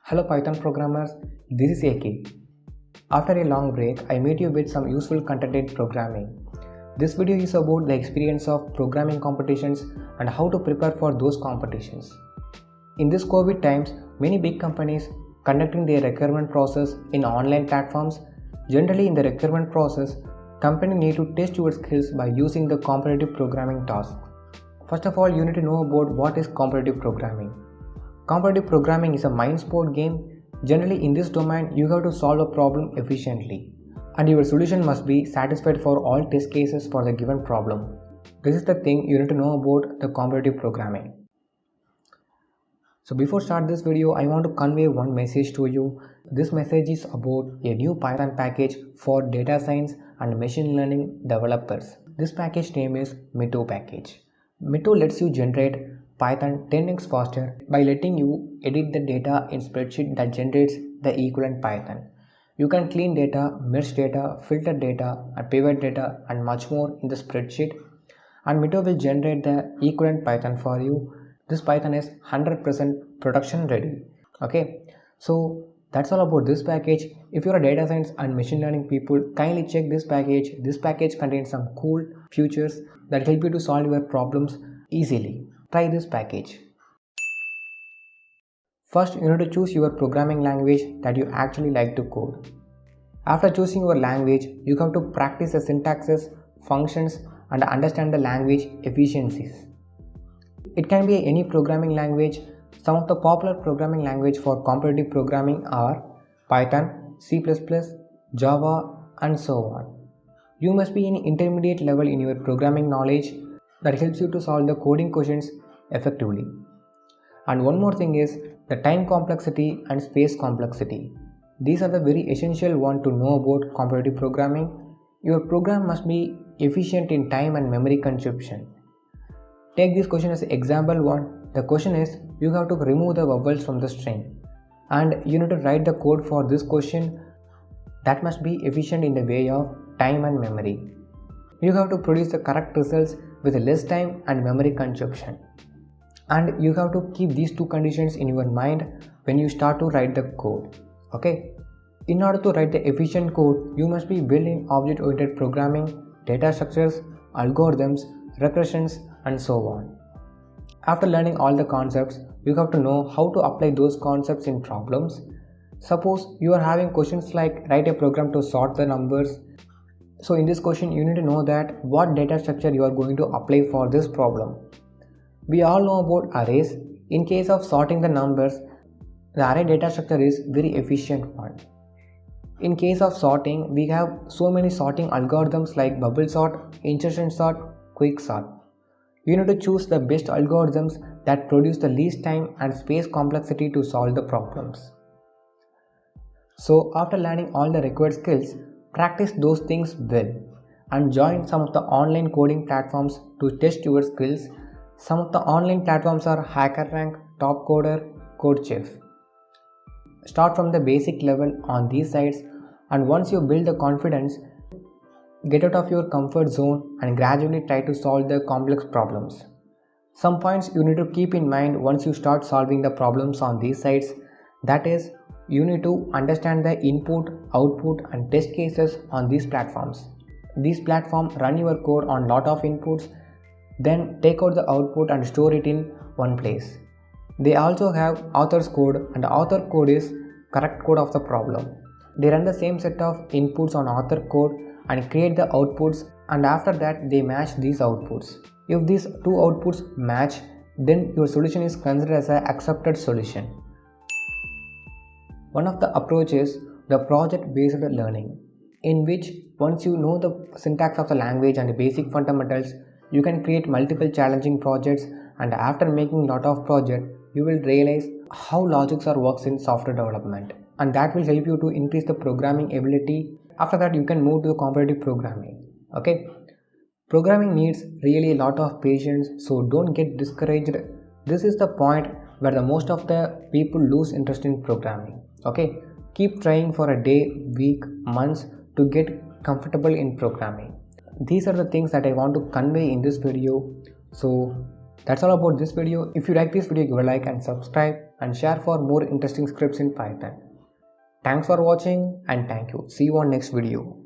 Hello Python programmers, this is AK. After a long break, I meet you with some useful content in programming. This video is about the experience of programming competitions and how to prepare for those competitions. In this COVID times, many big companies conducting their requirement process in online platforms. Generally in the requirement process, company need to test your skills by using the competitive programming task. First of all, you need to know about what is competitive programming. Competitive programming is a mind sport game. Generally in this domain, you have to solve a problem efficiently and your solution must be satisfied for all test cases for the given problem. This is the thing you need to know about the competitive programming. So before start this video, I want to convey one message to you. This message is about a new Python package for data science and machine learning developers. This package name is Mito package. Mito lets you generate Python 10x faster by letting you edit the data in spreadsheet that generates the equivalent Python. You can clean data, merge data, filter data, and pivot data and much more in the spreadsheet, and Mito will generate the equivalent Python for you. This Python is 100% production ready. Okay, so that's all about this package. If you're a data science and machine learning people, kindly check this package. This package contains some cool features that help you to solve your problems easily. Try this package. First, you need to choose your programming language that you actually like to code. After choosing your language, you have to practice the syntaxes, functions, and understand the language efficiencies. It can be any programming language. Some of the popular programming language for competitive programming are Python, C++, Java, and so on. You must be in intermediate level in your programming knowledge that helps you to solve the coding questions effectively. And one more thing is the time complexity and space complexity. These are the very essential one to know about competitive programming. Your program must be efficient in time and memory consumption. Take this question as example 1. The question is you have to remove the vowels from the string and you need to write the code for this question that must be efficient in the way of time and memory. You have to produce the correct results with less time and memory consumption. And you have to keep these two conditions in your mind when you start to write the code. Okay. In order to write the efficient code, you must be building object-oriented programming, data structures, algorithms, regressions, and so on. After learning all the concepts, you have to know how to apply those concepts in problems. Suppose you are having questions like write a program to sort the numbers. So in this question, you need to know that what data structure you are going to apply for this problem. We all know about arrays. In case of sorting the numbers, the array data structure is very efficient one. In case of sorting, we have so many sorting algorithms like bubble sort, insertion sort, quick sort. You need to choose the best algorithms that produce the least time and space complexity to solve the problems. So after learning all the required skills, practice those things well and join some of the online coding platforms to test your skills. Some of the online platforms are HackerRank, Topcoder, CodeChef. Start from the basic level on these sites, and once you build the confidence, get out of your comfort zone and gradually try to solve the complex problems. Some points you need to keep in mind once you start solving the problems on these sites. That is, you need to understand the input, output, and test cases on these platforms. These platforms run your code on lot of inputs, then take out the output and store it in one place. They also have author's code, and the author code is correct code of the problem. They run the same set of inputs on author code and create the outputs, and after that they match these outputs. If these two outputs match, then your solution is considered as an accepted solution. One of the approaches is the project-based learning, in which once you know the syntax of the language and the basic fundamentals, you can create multiple challenging projects, and after making lot of projects, you will realize how logics are works in software development, and that will help you to increase the programming ability. After that, you can move to the competitive programming. Okay, programming needs really a lot of patience, so don't get discouraged. This is the point where the most of the people lose interest in programming. Okay, keep trying for a day, week, months to get comfortable in programming. These are the things that I want to convey in this video. So That's all about this video. If you like this video, give a like and subscribe and share for more interesting scripts in Python. Thanks for watching and thank you. See you on next video.